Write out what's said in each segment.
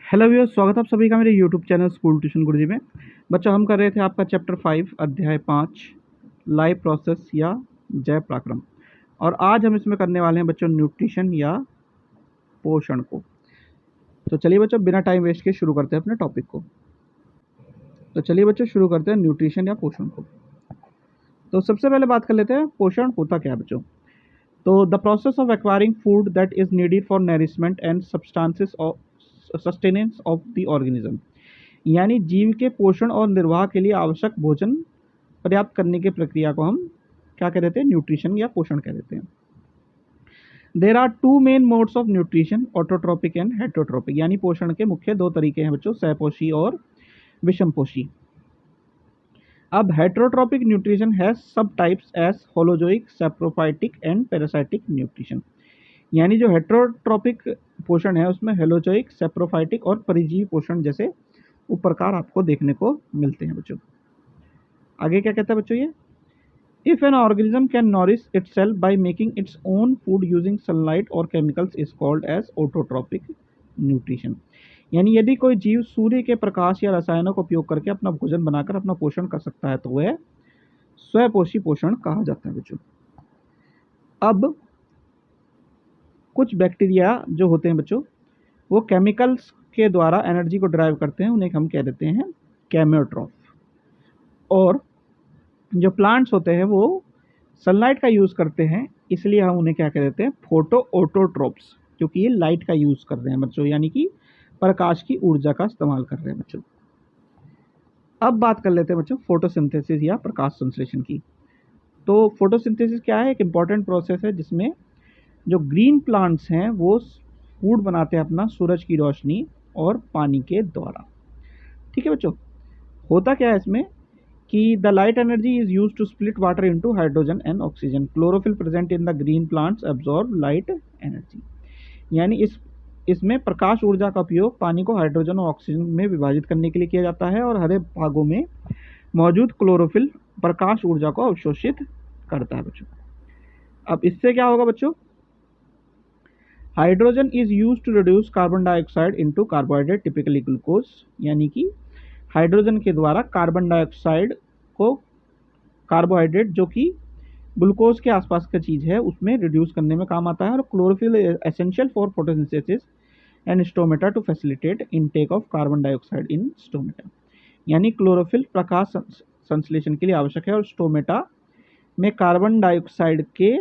Hello viewers, स्वागत है आप सभी का मेरे यूट्यूब चैनल स्कूल ट्यूशन गुरुजी में। बच्चों, हम कर रहे थे आपका चैप्टर 5 अध्याय 5 लाइफ प्रोसेस या जय पराक्रम। और आज हम इसमें करने वाले हैं बच्चों न्यूट्रिशन या पोषण को। तो चलिए बच्चों, बिना टाइम वेस्ट के शुरू करते हैं अपने टॉपिक को। तो चलिए बच्चों, शुरू करते हैं न्यूट्रिशन या पोषण को। तो सबसे पहले बात कर लेते हैं पोषण होता क्या है बच्चों। तो the process of acquiring food that is needed for nourishment and substances of sustenance of the organism, यानी जीव के पोषण और निर्वाह के लिए आवश्यक भोजन प्राप्त करने की प्रक्रिया को हम क्या कह देते हैं, न्यूट्रिशन या पोषण कह देते हैं। There are two main modes of nutrition, autotrophic and heterotrophic, यानी पोषण के मुख्य दो तरीके हैं बच्चों, सहपोषी और विषमपोषी। अब heterotrophic nutrition has sub types as holozoic, saprophytic and parasitic nutrition, यानी जो हेटरोट्रोपिक पोषण है उसमें हेलोजोइक, सैप्रोफाइटिक और परिजीवी पोषण जैसे उपप्रकार आपको देखने को मिलते हैं बच्चों। आगे क्या कहता है बच्चों ये, if an organism can nourish itself by making its own food using sunlight और chemicals is called as autotrophic nutrition, यानी यदि कोई जीव सूर्य के प्रकाश या रसायनों का उपयोग करके अपना भोजन बनाकर अपना पोषण कर सकता है तो वह स्वपोषी पोषण कहा जाता है बच्चों। अब कुछ बैक्टीरिया जो होते हैं बच्चों, वो केमिकल्स के द्वारा एनर्जी को ड्राइव करते हैं, उन्हें हम कह देते हैं केमियोट्रॉफ। और जो प्लांट्स होते हैं वो सनलाइट का यूज़ करते हैं, इसलिए हम उन्हें क्या कह देते हैं, फोटो ऑटोट्रोप्स, क्योंकि ये लाइट का यूज़ कर रहे हैं बच्चों, यानी कि प्रकाश की ऊर्जा का इस्तेमाल कर रहे हैं बच्चों। अब बात कर लेते हैं बच्चों फोटोसिंथेसिस या प्रकाश संश्लेषण की। तो फोटोसिंथेसिस क्या है, एक इम्पॉर्टेंट प्रोसेस है जिसमें जो ग्रीन प्लांट्स हैं वो फूड बनाते हैं अपना सूरज की रोशनी और पानी के द्वारा। ठीक है बच्चों, होता क्या है इसमें कि the light energy is use to split water into hydrogen and oxygen, chlorophyll present in the green plants absorb light energy, यानी इसमें प्रकाश ऊर्जा का उपयोग पानी को हाइड्रोजन और ऑक्सीजन में विभाजित करने के लिए किया जाता है, और हरे भागों में मौजूद क्लोरोफिल प्रकाश ऊर्जा को अवशोषित करता है बच्चों। अब इससे क्या होगा बच्चों, hydrogen is use to reduce carbon dioxide into carbohydrate typically glucose, यानी कि हाइड्रोजन के द्वारा कार्बन डाइऑक्साइड को कार्बोहाइड्रेट जो कि ग्लूकोज के आसपास का चीज़ है उसमें रिड्यूस करने में काम आता है। और chlorophyll essential for photosynthesis and stomata to facilitate intake of carbon dioxide in stomata, यानी क्लोरोफिल प्रकाश संश्लेषण के लिए आवश्यक है और स्टोमेटा में कार्बन डाइऑक्साइड के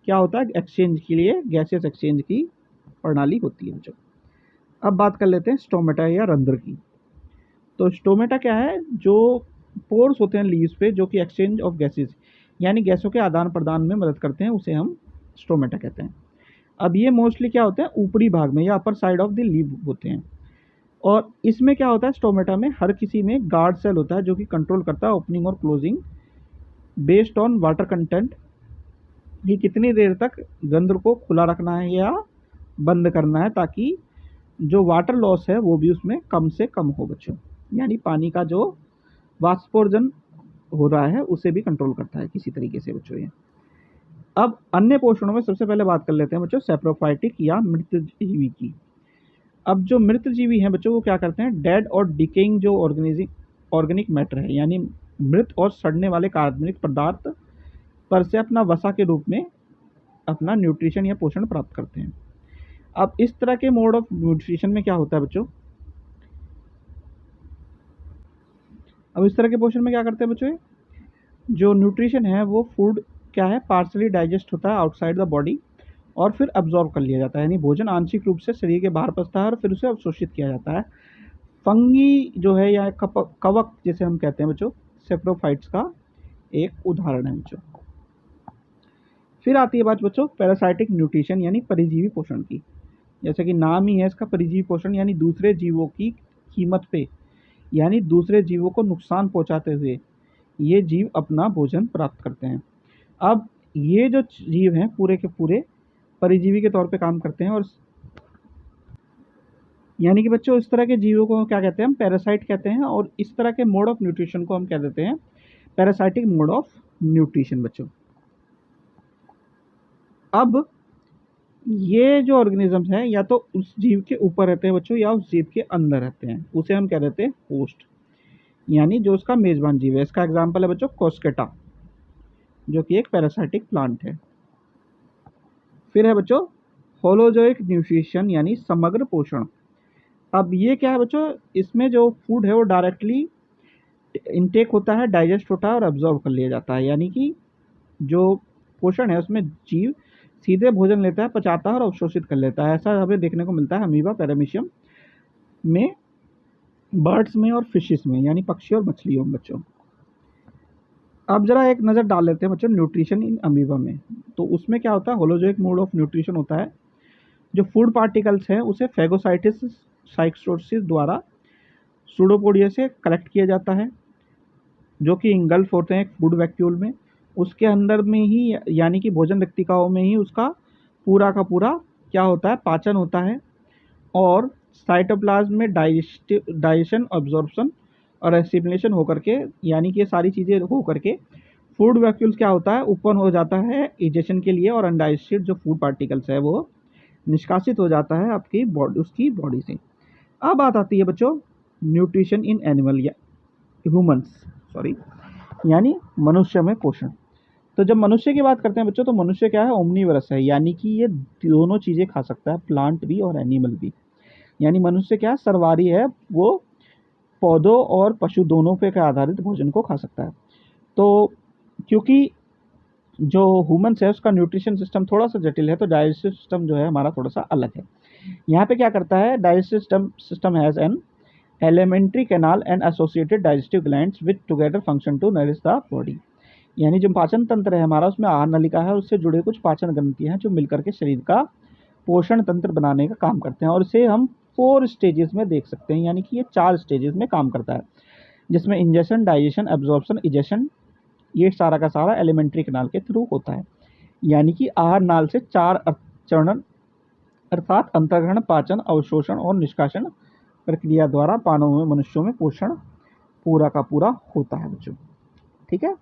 क्या होता है, एक्सचेंज के लिए गैसियस एक्सचेंज की प्रणाली होती है बच्चों। अब बात कर लेते हैं स्टोमेटा या रंध्र की। तो स्टोमेटा क्या है, जो पोर्स होते हैं लीव्स पे जो कि एक्सचेंज ऑफ गैसेस यानी गैसों के आदान प्रदान में मदद करते हैं, उसे हम स्टोमेटा कहते हैं। अब ये मोस्टली क्या होते हैं, ऊपरी भाग में या upper side of the leave होते हैं। और इसमें क्या होता है, स्टोमेटा में हर किसी में गार्ड सेल होता है जो कि कंट्रोल करता है ओपनिंग और closing based on water content, कि कितनी देर तक रंध्र को खुला रखना है या बंद करना है, ताकि जो वाटर लॉस है वो भी उसमें कम से कम हो बच्चों, यानी पानी का जो वाष्पोर्जन हो रहा है उसे भी कंट्रोल करता है किसी तरीके से बच्चों ये। अब अन्य पोषणों में सबसे पहले बात कर लेते हैं बच्चों सैप्रोफाइटिक या मृत जीवी की। अब जो मृत जीवी हैं बच्चों वो क्या करते हैं, डेड और डिकेइंग जो ऑर्गेनिक मैटर है, यानी मृत और सड़ने वाले कार्बनिक पदार्थ पर से अपना वसा के रूप में अपना न्यूट्रिशन या पोषण प्राप्त करते हैं। अब इस तरह के मोड ऑफ न्यूट्रिशन में क्या होता है बच्चों, अब इस तरह के पोषण में क्या करते हैं बच्चों, जो न्यूट्रिशन है वो फूड क्या है, पार्सली डाइजेस्ट होता है आउटसाइड द बॉडी और फिर अब्जॉर्ब कर लिया जाता है, यानी भोजन आंशिक रूप से शरीर के बाहर पहुंचता है और फिर उसे अवशोषित किया जाता है। फंगी जो है या कवक जैसे हम कहते हैं बच्चों, सेप्रोफाइट्स का एक उदाहरण है बच्चों। फिर आती है बात बच्चों पैरासाइटिक न्यूट्रिशन यानी परिजीवी पोषण की। जैसे कि नाम ही है इसका, परिजीवी पोषण, यानी दूसरे जीवों की कीमत पे, यानी दूसरे जीवों को नुकसान पहुंचाते हुए ये जीव अपना भोजन प्राप्त करते हैं। अब ये जो जीव हैं पूरे के पूरे परिजीवी के तौर पे काम करते हैं, और यानी कि बच्चों इस तरह के जीवों को क्या कहते हैं, हम पैरासाइट कहते हैं, और इस तरह के मोड ऑफ न्यूट्रिशन को हम कह देते हैं पैरासाइटिक मोड ऑफ न्यूट्रिशन बच्चों। अब ये जो ऑर्गेनिजम्स हैं या तो उस जीव के ऊपर रहते हैं बच्चों या उस जीव के अंदर रहते हैं, उसे हम क्या देते हैं, होस्ट, यानी जो उसका मेजबान जीव है। इसका एग्जाम्पल है बच्चों कोस्केटा, जो कि एक पैरासाइटिक प्लांट है। फिर है बच्चों होलोजोइक न्यूट्रिशन, यानी समग्र पोषण। अब ये क्या है बच्चों, इसमें जो फूड है वो डायरेक्टली इनटेक होता है, डाइजेस्ट होता है और एब्जॉर्ब कर लिया जाता है, यानी कि जो पोषण है उसमें जीव सीधे भोजन लेता है, पचाता है और अवशोषित कर लेता है। ऐसा हमें देखने को मिलता है अमीबा, पैरामीशियम में, बर्ड्स में और फिशेस में, यानी पक्षी और मछलियों में बच्चों। अब जरा एक नज़र डाल लेते हैं बच्चों न्यूट्रिशन इन अमीबा में। तो उसमें क्या होता है, होलोजोइक मोड ऑफ न्यूट्रिशन होता है। जो फूड पार्टिकल्स हैं उसे फेगोसाइटिस साइटोसिस द्वारा सूडोपोडिया से कलेक्ट किया जाता है, जो कि इंगल्फ होते हैं एक फूड वैक्यूल में। उसके अंदर में ही, यानी कि भोजन रिक्तिकाओं में ही उसका पूरा का पूरा क्या होता है, पाचन होता है। और साइटोप्लाज्म में डाइजेशन, अब्जॉर्प्शन और एसिमिलेशन होकर के, यानी कि ये सारी चीज़ें होकर के फूड वैक्यूल्स क्या होता है, ओपन हो जाता है इजेशन के लिए, और अनडाइजेस्टेड जो फूड पार्टिकल्स है वो निष्कासित हो जाता है आपकी बॉडी, उसकी बॉडी से। अब बात आती है बच्चों न्यूट्रिशन इन एनिमल या ह्यूमंस, सॉरी, यानी मनुष्य में पोषण। तो जब मनुष्य की बात करते हैं बच्चों, तो मनुष्य क्या है, ओमनीवरस है, यानी कि ये दोनों चीज़ें खा सकता है, प्लांट भी और एनिमल भी। यानी मनुष्य क्या सर्वाहारी है, वो पौधों और पशु दोनों पे के आधारित भोजन को खा सकता है। तो क्योंकि जो ह्यूमंस है उसका न्यूट्रिशन सिस्टम थोड़ा सा जटिल है, तो डाइजेस्टिव सिस्टम जो है हमारा थोड़ा सा अलग है। यहाँ पे क्या करता है, digestive system has an alimentary canal and associated digestive glands which together function to nourish the body. यानी जो पाचन तंत्र है हमारा, उसमें आहार नलिका है, उससे जुड़े कुछ पाचन ग्रंथियाँ हैं जो मिलकर के शरीर का पोषण तंत्र बनाने का काम करते हैं। और इसे हम 4 स्टेजेस में देख सकते हैं, यानी कि ये 4 स्टेजेस में काम करता है, जिसमें इंजेशन, डाइजेशन, एब्जॉर्प्शन, इजेशन, ये सारा का सारा एलिमेंट्री कैनाल के थ्रू होता है। यानी कि आहार नाल से 4 चरण, अर्थात अंतर्ग्रहण, पाचन, अवशोषण और निष्कासन प्रक्रिया द्वारा मानव में, मनुष्यों में पोषण पूरा का पूरा होता है बच्चों। ठीक है।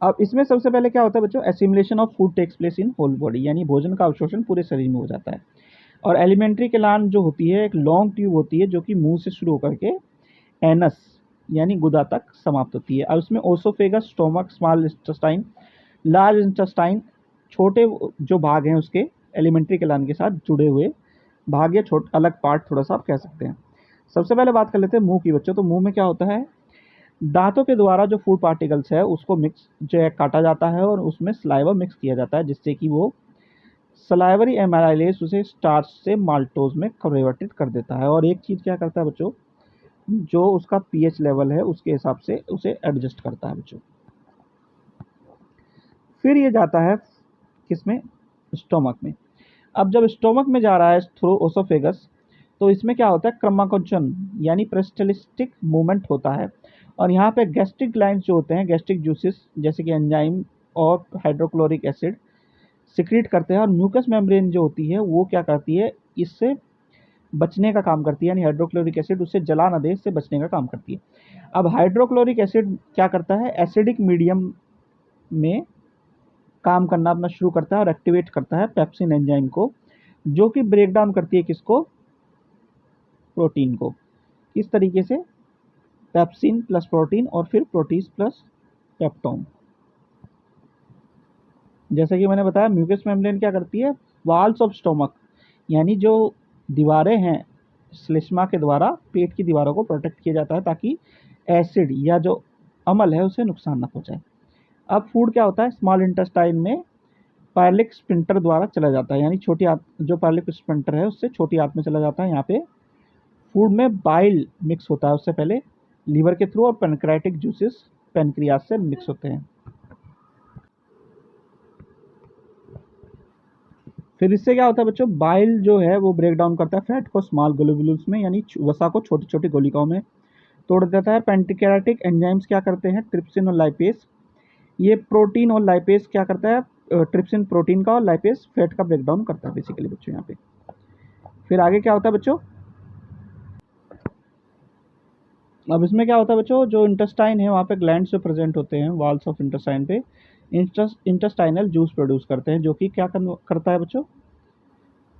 अब इसमें सबसे पहले क्या होता है बच्चों, assimilation of food takes place in whole body, यानी भोजन का अवशोषण पूरे शरीर में हो जाता है। और एलिमेंट्री कैनाल जो होती है एक लॉन्ग ट्यूब होती है, जो कि मुंह से शुरू होकर के एनस यानी गुदा तक समाप्त होती है। अब इसमें oesophagus, stomach, small intestine, large intestine, छोटे जो भाग हैं उसके एलिमेंट्री कैनाल के साथ जुड़े हुए भाग या छोटे अलग पार्ट, थोड़ा सा आप कह सकते हैं। सबसे पहले बात कर लेते हैं मुंह की बच्चों। तो मुंह में क्या होता है, दांतों के द्वारा जो फूड पार्टिकल्स है उसको मिक्स जो है काटा जाता है और उसमें सलाइवा मिक्स किया जाता है, जिससे कि वो सलाइवरी एमाइलेज उसे स्टार्च से माल्टोज में परिवर्तित कर देता है। और एक चीज़ क्या करता है बच्चों, जो उसका पीएच लेवल है उसके हिसाब से उसे एडजस्ट करता है बच्चों। फिर ये जाता है किसमें, स्टोमक में। अब जब स्टोमक में जा रहा है थ्रू ओसोफेगस, तो इसमें क्या होता है, क्रमाकोचन यानी पेरिस्टाल्टिक मूवमेंट होता है। और यहाँ पे गैस्ट्रिक ग्लैंड्स जो होते हैं, गैस्ट्रिक जूसेस जैसे कि एंजाइम और हाइड्रोक्लोरिक एसिड सिक्रीट करते हैं। और म्यूकस मेम्ब्रेन जो होती है वो क्या करती है, इससे बचने का काम करती है, यानी हाइड्रोक्लोरिक एसिड उससे जला न दे, इससे बचने का काम करती है। अब हाइड्रोक्लोरिक एसिड क्या करता है, एसिडिक मीडियम में काम करना अपना शुरू करता है और एक्टिवेट करता है पेप्सिन एंजाइम को, जो कि ब्रेक डाउन करती है किसको, प्रोटीन को। किस तरीके से, पेप्सिन प्लस प्रोटीन और फिर प्रोटीज प्लस पेप्टोन। जैसा कि मैंने बताया म्यूकस मेम्ब्रेन क्या करती है, वॉल्स ऑफ स्टोमक यानी जो दीवारें हैं श्लेष्मा के द्वारा पेट की दीवारों को प्रोटेक्ट किया जाता है, ताकि एसिड या जो अम्ल है उसे नुकसान ना पहुंचाए। अब फूड क्या होता है, स्मॉल इंटेस्टाइन में पायलिक स्पिंटर द्वारा चला जाता है, यानी छोटी आंत, जो पायलिक स्पिंटर है उससे छोटी आंत में चला जाता है। यहाँ पे फूड में बाइल मिक्स होता है उससे पहले लीवर के थ्रू, और पेनक्रेटिक जूसेस पेनक्रियाज से मिक्स होते हैं। फिर इससे क्या होता है बच्चों, बाइल जो है वो ब्रेक डाउन करता है फैट को स्मॉल ग्लोब्यूल्स में, यानी वसा को छोटी छोटी गोलिकाओं में तोड़ देता है। पेनक्रियाटिक एंजाइम्स क्या करते हैं, ट्रिप्सिन और लाइपेस, ये प्रोटीन और लाइपेस क्या करता है, ट्रिप्सिन प्रोटीन का और लाइपेस फैट का ब्रेक डाउन करता है बेसिकली बच्चों यहाँ पे। फिर आगे क्या होता है बच्चों, अब इसमें क्या होता है बच्चों, जो इंटेस्टाइन है वहाँ पे ग्लैंड्स जो प्रेजेंट होते हैं वॉल्स ऑफ इंटेस्टाइन पे, इंटेस्टाइनल जूस प्रोड्यूस करते हैं, जो कि क्या करता है बच्चों,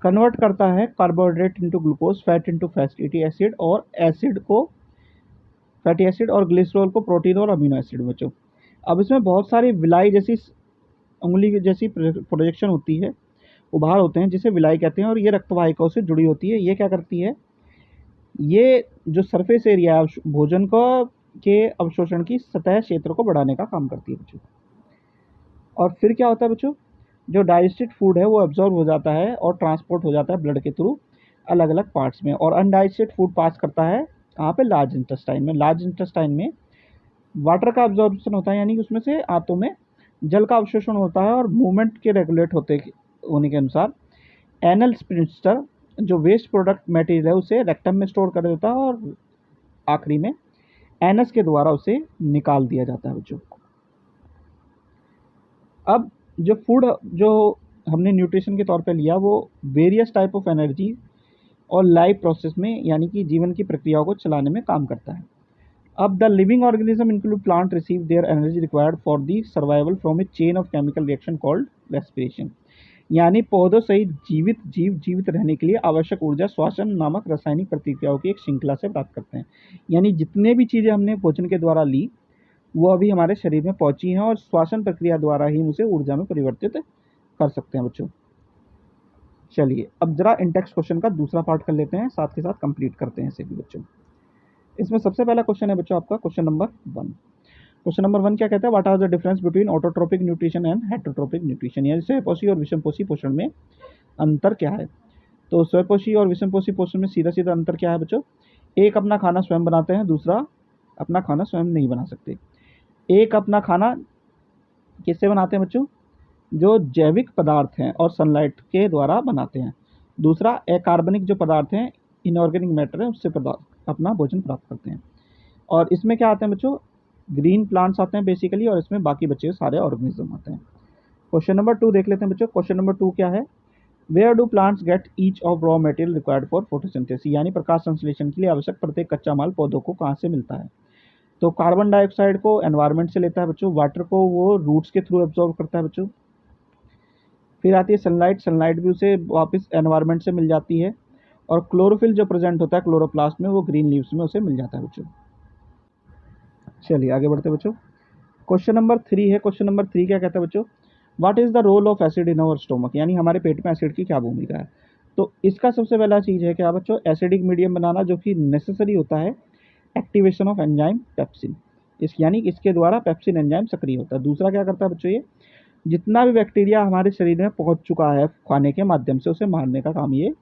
कन्वर्ट करता है carbohydrate into glucose, fat into fatty acid, और एसिड को फैटी एसिड और ग्लिसरॉल को प्रोटीन और अमीनो एसिड बच्चों। अब इसमें बहुत सारी विलाई जैसी उंगली जैसी प्रोजेक्शन होती है, उभार होते हैं, जिसे विलाई कहते हैं, और ये रक्तवाहिकाओं से जुड़ी होती है। ये क्या करती है, ये जो सरफेस एरिया है भोजन को के अवशोषण की सतह क्षेत्र को बढ़ाने का काम करती है बच्चों। और फिर क्या होता है बच्चों, जो डाइजेस्टेड फूड है वो एब्जॉर्ब हो जाता है और ट्रांसपोर्ट हो जाता है ब्लड के थ्रू अलग अलग पार्ट्स में, और अनडाइजेस्टेड फूड पास करता है कहाँ पे, लार्ज इंटेस्टाइन में। लार्ज इंटेस्टाइन में वाटर का एब्जॉर्प्शन होता है, यानी कि उसमें से आंतों में जल का अवशोषण होता है, और मूवमेंट के रेगुलेट होने के अनुसार एनल स्पिंस्टर जो वेस्ट प्रोडक्ट मटेरियल है उसे रेक्टम में स्टोर कर देता है, और आखिरी में एनस के द्वारा उसे निकाल दिया जाता है बच्चों। अब जो फूड जो हमने न्यूट्रिशन के तौर पे लिया वो वेरियस टाइप ऑफ एनर्जी और लाइफ प्रोसेस में, यानी कि जीवन की प्रक्रियाओं को चलाने में काम करता है। अब the living organism include plant receive their energy required for the survival from A chain of chemical reaction called respiration, यानी पौधों सहित जीवित रहने के लिए आवश्यक ऊर्जा श्वसन नामक रासायनिक प्रतिक्रियाओं की एक श्रृंखला से प्राप्त करते हैं। यानी जितने भी चीज़ें हमने भोजन के द्वारा ली वो अभी हमारे शरीर में पहुंची हैं, और श्वसन प्रक्रिया द्वारा ही उसे ऊर्जा में परिवर्तित कर सकते हैं बच्चों। चलिए अब जरा इंटेक्स क्वेश्चन का दूसरा पार्ट कर लेते हैं, साथ के साथ कंप्लीट करते हैं इसे भी बच्चों। इसमें सबसे पहला क्वेश्चन है बच्चों आपका क्वेश्चन नंबर 1। क्वेश्चन नंबर 1 क्या कहता है, what are the difference between autotrophic nutrition and heterotrophic nutrition, यानी स्वयंपोषी और विषमपोषी पोषण में अंतर क्या है। तो स्वयंपोषी और विषमपोषी पोषण में सीधा सीधा अंतर क्या है बच्चों, एक अपना खाना स्वयं बनाते हैं, दूसरा अपना खाना स्वयं नहीं बना सकते। एक अपना खाना किससे बनाते हैं बच्चों, जो जैविक पदार्थ हैं और सनलाइट के द्वारा बनाते हैं। दूसरा अकार्बनिक जो पदार्थ हैं, इनऑर्गेनिक मैटर है, उससे अपना भोजन प्राप्त करते हैं। और इसमें क्या आते हैं बच्चों, ग्रीन प्लांट्स आते हैं बेसिकली, और इसमें बाकी बचे सारे ऑर्गेनिज्म आते हैं। क्वेश्चन नंबर 2 देख लेते हैं बच्चों। क्वेश्चन नंबर 2 क्या है, where do plants get each of raw material required for photosynthesis, यानी प्रकाश संश्लेषण के लिए आवश्यक प्रत्येक कच्चा माल पौधों को कहाँ से मिलता है। तो कार्बन डाइऑक्साइड को एनवायरनमेंट से लेता है बच्चों, वाटर को वो रूट्स के थ्रू एब्जॉर्ब करता है बच्चों। फिर आती है सनलाइट, सनलाइट भी उसे वापस एनवायरनमेंट से मिल जाती है, और क्लोरोफिल जो प्रेजेंट होता है क्लोरोप्लास्ट में वो ग्रीन लीव्स में उसे मिल जाता है बच्चों। चलिए आगे बढ़ते हैं बच्चों। क्वेश्चन नंबर 3 है। क्वेश्चन नंबर 3 क्या कहता है बच्चों, what is the role of acid in our stomach, यानी हमारे पेट में एसिड की क्या भूमिका है। तो इसका सबसे पहला चीज़ है क्या बच्चों, एसिडिक मीडियम बनाना, जो कि नेसेसरी होता है एक्टिवेशन ऑफ एंजाइम पेप्सिन, यानी इसके द्वारा पेप्सिन एंजाइम सक्रिय होता है। दूसरा क्या करता है बच्चों, ये जितना भी बैक्टीरिया हमारे शरीर में पहुंच चुका है खाने के माध्यम से उसे मारने का काम ये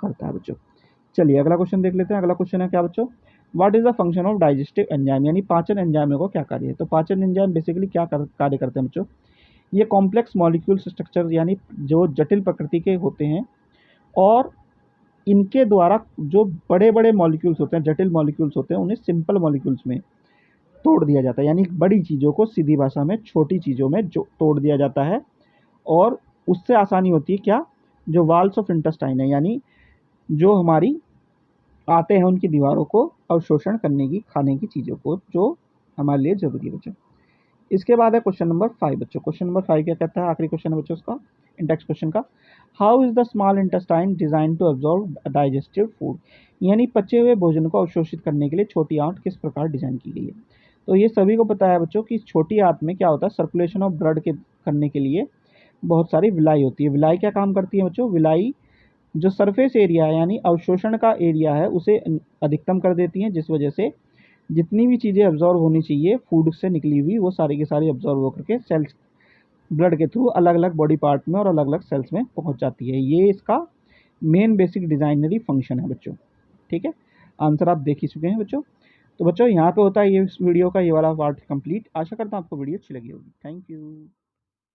करता है बच्चों। चलिए अगला क्वेश्चन देख लेते हैं। अगला क्वेश्चन है क्या बच्चों, what is the function of digestive enzyme, यानी पाचन एंजाइमों को क्या कार्य है। तो पाचन एंजाइम बेसिकली क्या कार्य करते हैं बच्चों, ये कॉम्प्लेक्स मॉलिक्यूल्स स्ट्रक्चर, यानी जो जटिल प्रकृति के होते हैं, और इनके द्वारा जो बड़े बड़े मॉलिक्यूल्स होते हैं, जटिल मॉलिक्यूल्स होते हैं, उन्हें सिंपल मॉलिक्यूल्स में तोड़ दिया जाता है, यानी बड़ी चीज़ों को सीधी भाषा में छोटी चीज़ों में जो तोड़ दिया जाता है, और उससे आसानी होती है क्या, जो वाल्स ऑफ इंटेस्टाइन है, यानी जो हमारी आते हैं उनकी दीवारों को अवशोषण करने की, खाने की चीज़ों को, जो हमारे लिए जरूरी है बच्चों। इसके बाद है क्वेश्चन नंबर 5 बच्चों। क्वेश्चन नंबर 5 क्या कहता है, आखिरी क्वेश्चन है बच्चों उसका, इंडेक्स क्वेश्चन का, how is the small intestine design to absorb digestive food, यानी पचे हुए भोजन को अवशोषित करने के लिए छोटी आंत किस प्रकार डिजाइन की गई है। तो ये सभी को पता है बच्चों कि छोटी आंत में क्या होता है, सर्कुलेशन ऑफ ब्लड के करने के लिए बहुत सारी विलाई होती है। विलाई क्या काम करती है बच्चों, विलाई जो सरफेस एरिया है, यानी अवशोषण का एरिया है, उसे अधिकतम कर देती हैं, जिस वजह से जितनी भी चीज़ें एब्जॉर्ब होनी चाहिए फूड से निकली हुई, वो सारी की सारी एब्जॉर्ब होकर के सेल्स ब्लड के थ्रू अलग अलग बॉडी पार्ट में और अलग अलग सेल्स में पहुंच जाती है। ये इसका मेन बेसिक डिजाइनरी फंक्शन है बच्चों। ठीक है, आंसर आप देख ही चुके हैं बच्चों। तो बच्चों यहाँ पे होता है ये इस वीडियो का ये वाला पार्ट कंप्लीट। आशा करता हूँ आपको वीडियो अच्छी लगी होगी। Thank you.